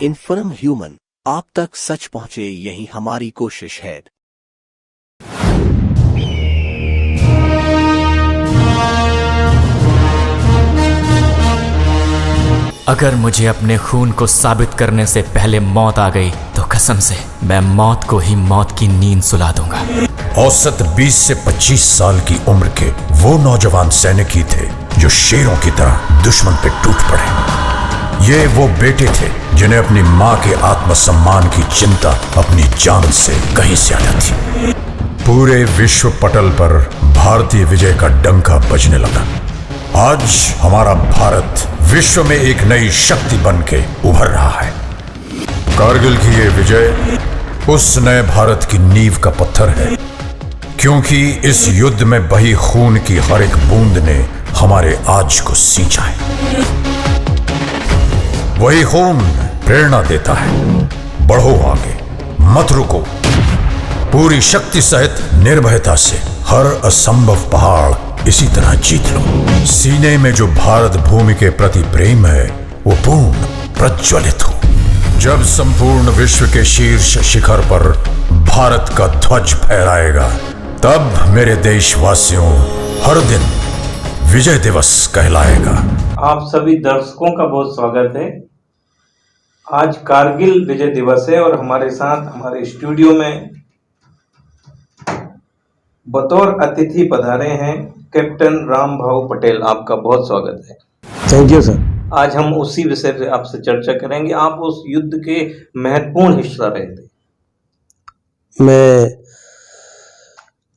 Inform human, आप तक सच पहुंचे, यही हमारी कोशिश है। अगर मुझे अपने खून को साबित करने से पहले मौत आ गई तो कसम से मैं मौत को ही मौत की नींद सुला दूंगा। औसत 20 से 25 साल की उम्र के वो नौजवान सैनिक ही थे जो शेरों की तरह दुश्मन पे टूट पड़े। ये वो बेटे थे जिन्हें अपनी मां के आत्मसम्मान की चिंता अपनी जान से कहीं ज्यादा थी। पूरे विश्व पटल पर भारतीय विजय का डंका बजने लगा। आज हमारा भारत विश्व में एक नई शक्ति बन के उभर रहा है। कारगिल की ये विजय उस नए भारत की नींव का पत्थर है, क्योंकि इस युद्ध में बही खून की हर एक बूंद ने हमारे आज को सींचा है। वही खून प्रेरणा देता है, बढ़ो आगे, मत रुको, पूरी शक्ति सहित निर्भयता से हर असंभव पहाड़ इसी तरह जीत लो। सीने में जो भारत भूमि के प्रति प्रेम है वो पूर्ण प्रज्वलित हो। जब संपूर्ण विश्व के शीर्ष शिखर पर भारत का ध्वज फहराएगा, तब मेरे देशवासियों हर दिन विजय दिवस कहलाएगा। आप सभी दर्शकों का बहुत स्वागत है। आज कारगिल विजय दिवस है और हमारे साथ हमारे स्टूडियो में बतौर अतिथि पधारे हैं कैप्टन रामभाऊ पटेल। आपका बहुत स्वागत है। Thank you sir. आज हम उसी विषय पे आपसे चर्चा करेंगे। आप उस युद्ध के महत्वपूर्ण हिस्सा रहे थे। मैं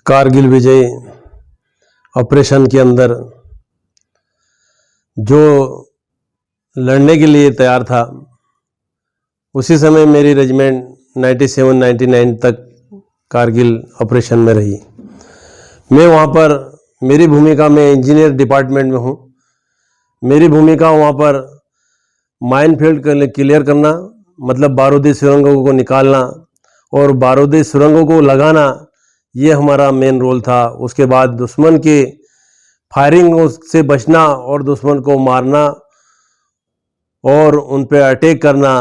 कारगिल विजय ऑपरेशन के अंदर जो लड़ने के लिए तैयार था, उसी समय मेरी रेजिमेंट 97-99 तक कारगिल ऑपरेशन में रही। मैं वहाँ पर, मेरी भूमिका में इंजीनियर डिपार्टमेंट में हूँ। मेरी भूमिका वहाँ पर माइन फील्ड क्लियर करना, मतलब बारूदी सुरंगों को निकालना और बारूदी सुरंगों को लगाना, ये हमारा मेन रोल था। उसके बाद दुश्मन के फायरिंग से बचना और दुश्मन को मारना और उन पे अटैक करना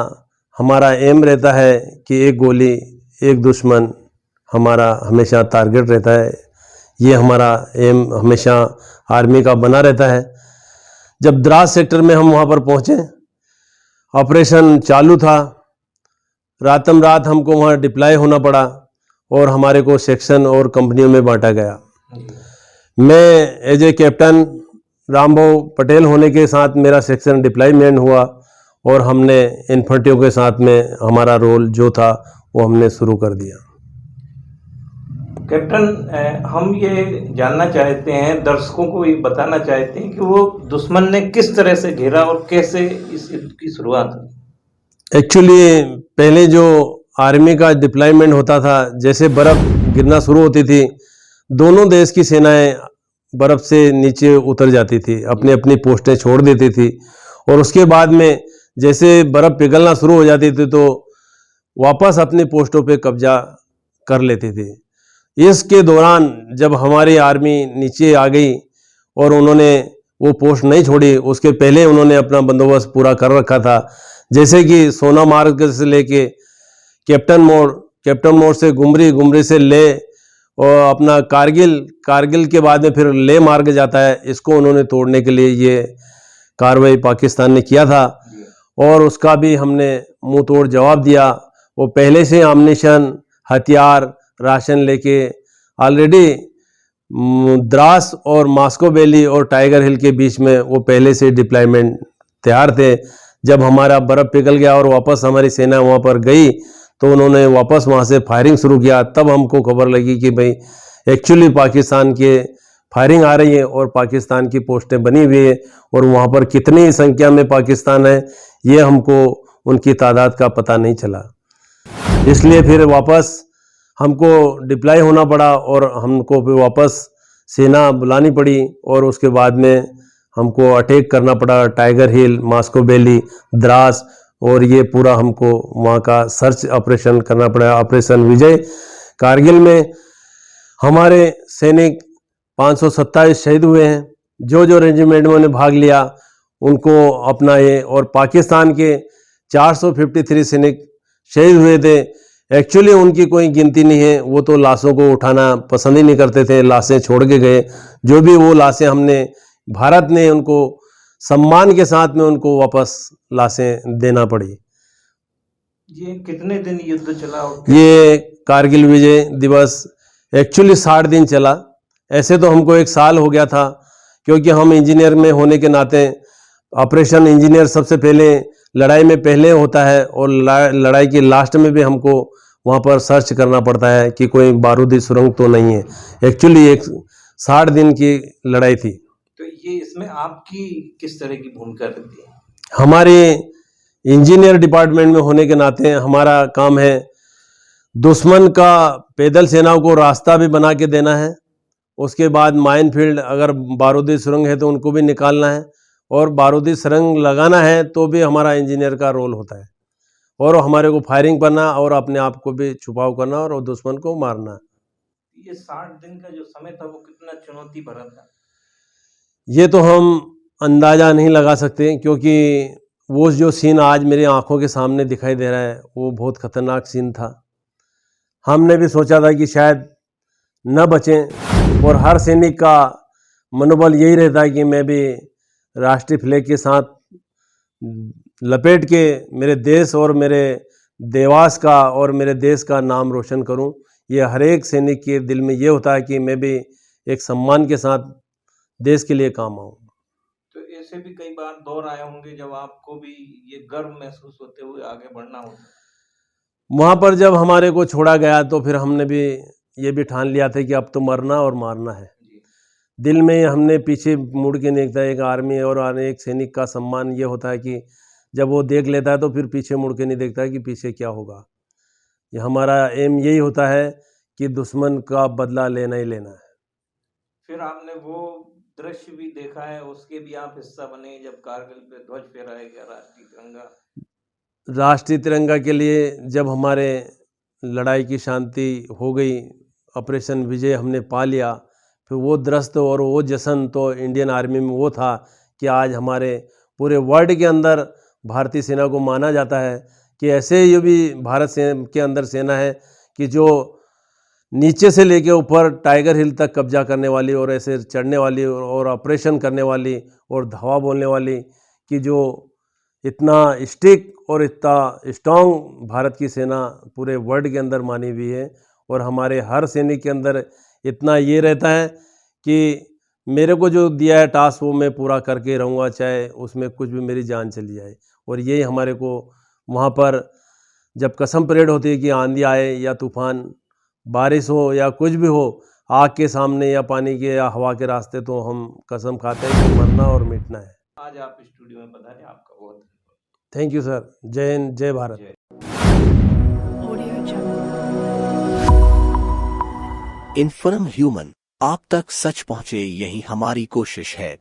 हमारा एम रहता है कि एक गोली एक दुश्मन हमारा हमेशा टारगेट रहता है। ये हमारा एम हमेशा आर्मी का बना रहता है। जब द्रास सेक्टर में हम वहाँ पर पहुँचे, ऑपरेशन चालू था, रातम रात हमको वहाँ डिप्लॉय होना पड़ा और हमारे को सेक्शन और कंपनियों में बांटा गया। मैं as a captain Rambhau Patel होने के साथ मेरा सेक्शन डिप्लॉयमेंट हुआ और हमने इन्फेंट्रियों के साथ में हमारा रोल जो था वो हमने शुरू कर दिया। कैप्टन, हम ये जानना चाहते हैं, दर्शकों को ये बताना चाहते हैं कि वो दुश्मन ने किस तरह से घेरा और कैसे इस युद्ध की शुरुआत हुई। एक्चुअली पहले जो आर्मी का डिप्लॉयमेंट होता था, जैसे बर्फ़ गिरना शुरू होती थी, दोनों देश की सेनाएं बर्फ़ से नीचे उतर जाती थी, अपनी अपनी पोस्टें छोड़ देती थी और उसके बाद में जैसे बर्फ़ पिघलना शुरू हो जाती थी तो वापस अपनी पोस्टों पे कब्जा कर लेती थी। इसके दौरान जब हमारी आर्मी नीचे आ गई और उन्होंने वो पोस्ट नहीं छोड़ी, उसके पहले उन्होंने अपना बंदोबस्त पूरा कर रखा था। जैसे कि सोना मार्ग से लेके कैप्टन मोड़ से गुमरी, गुमरी से ले और अपना कारगिल के बाद में फिर ले मार्ग जाता है, इसको उन्होंने तोड़ने के लिए ये कार्रवाई पाकिस्तान ने किया था और उसका भी हमने मुंह तोड़ जवाब दिया। वो पहले से आम्निशन, हथियार, राशन लेके ऑलरेडी द्रास और मास्को वैली और टाइगर हिल के बीच में वो पहले से डिप्लॉयमेंट तैयार थे। जब हमारा बर्फ़ पिघल गया और वापस हमारी सेना वहाँ पर गई तो उन्होंने वापस वहाँ से फायरिंग शुरू किया। तब हमको खबर लगी कि भाई एक्चुअली पाकिस्तान के फायरिंग आ रही है और पाकिस्तान की पोस्टें बनी हुई है और वहाँ पर कितनी संख्या में पाकिस्तान है ये हमको उनकी तादाद का पता नहीं चला। इसलिए फिर वापस हमको डिप्लॉय होना पड़ा और हमको फिर वापस सेना बुलानी पड़ी और उसके बाद में हमको अटैक करना पड़ा टाइगर हिल, मास्को वैली, द्रास और ये पूरा हमको वहाँ का सर्च ऑपरेशन करना पड़ा, ऑपरेशन विजय। कारगिल में हमारे सैनिक 527 शहीद हुए हैं। जो रेजिमेंट में भाग लिया उनको अपना ये, और पाकिस्तान के 453 सैनिक शहीद हुए थे। एक्चुअली उनकी कोई गिनती नहीं है, वो तो लाशों को उठाना पसंद ही नहीं करते थे, लाशें छोड़ के गए। जो भी वो लाशें हमने, भारत ने उनको सम्मान के साथ में उनको वापस लाशें देना पड़ी। ये कितने दिन युद्ध चला? ये कारगिल विजय दिवस एक्चुअली 60 दिन चला। ऐसे तो हमको 1 साल हो गया था, क्योंकि हम इंजीनियर में होने के नाते ऑपरेशन इंजीनियर सबसे पहले लड़ाई में पहले होता है, और लड़ाई की लास्ट में भी हमको वहाँ पर सर्च करना पड़ता है कि कोई बारूदी सुरंग तो नहीं है। एक्चुअली 60 दिन की लड़ाई थी। तो ये इसमें आपकी किस तरह की भूमिका रहती है? हमारे इंजीनियर डिपार्टमेंट में होने के नाते हमारा काम है दुश्मन का पैदल सेनाओं को रास्ता भी बना के देना है, उसके बाद माइन फील्ड अगर बारूदी सुरंग है तो उनको भी निकालना है, और बारूदी सुरंग लगाना है तो भी हमारा इंजीनियर का रोल होता है, और हमारे को फायरिंग करना और अपने आप को भी छुपाव करना और दुश्मन को मारना। ये 60 दिन का जो समय था वो कितना चुनौती भरा था? ये तो हम अंदाज़ा नहीं लगा सकते, क्योंकि वो जो सीन आज मेरी आंखों के सामने दिखाई दे रहा है वो बहुत खतरनाक सीन था। हमने भी सोचा था कि शायद न बचें, और हर सैनिक का मनोबल यही रहता है कि मैं भी राष्ट्रीय फ्लैग के साथ लपेट के मेरे देश और मेरे देवास का और मेरे देश का नाम रोशन करूं। ये हर एक सैनिक के दिल में ये होता है कि मैं भी एक सम्मान के साथ देश के लिए काम आऊं। तो ऐसे भी कई बार दौर आए होंगे जब आपको भी ये गर्व महसूस होते हुए आगे बढ़ना होता? वहाँ पर जब हमारे को छोड़ा गया तो फिर हमने भी ये भी ठान लिया था कि अब तो मरना और मारना है। दिल में हमने पीछे मुड़ के नहीं देखता। एक आर्मी और एक सैनिक का सम्मान ये होता है कि जब वो देख लेता है तो फिर पीछे मुड़ के नहीं देखता है कि पीछे क्या होगा। ये हमारा एम यही होता है कि दुश्मन का बदला लेना ही लेना है। फिर आपने वो दृश्य भी देखा है, उसके भी आप हिस्सा बने जब कारगिल पे ध्वज फहराया गया राष्ट्रीय तिरंगा। राष्ट्रीय तिरंगा के लिए जब हमारे लड़ाई की शांति हो गई, ऑपरेशन विजय हमने पा लिया, फिर वो दृश्य और वो जश्न तो इंडियन आर्मी में वो था कि आज हमारे पूरे वर्ल्ड के अंदर भारतीय सेना को माना जाता है कि ऐसे ये भी भारत के अंदर सेना है कि जो नीचे से लेके ऊपर टाइगर हिल तक कब्जा करने वाली और ऐसे चढ़ने वाली और ऑपरेशन करने वाली और धावा बोलने वाली, कि जो इतना स्टिक और इतना स्ट्रॉन्ग भारत की सेना पूरे वर्ल्ड के अंदर मानी हुई है। और हमारे हर सैनिक के अंदर इतना ये रहता है कि मेरे को जो दिया है टास्क वो मैं पूरा करके रहूँगा, चाहे उसमें कुछ भी मेरी जान चली जाए। और यही हमारे को वहाँ पर जब कसम परेड होती है कि आंधी आए या तूफान, बारिश हो या कुछ भी हो, आग के सामने या पानी के या हवा के रास्ते, तो हम कसम खाते हैं कि मरना और मिटना है। आज आप स्टूडियो में पधारे, आपका बहुत धन्यवाद। Thank you sir. जय हिंद, जय भारत। इन्फॉर्म ह्यूमन, आप तक सच पहुंचे यही हमारी कोशिश है।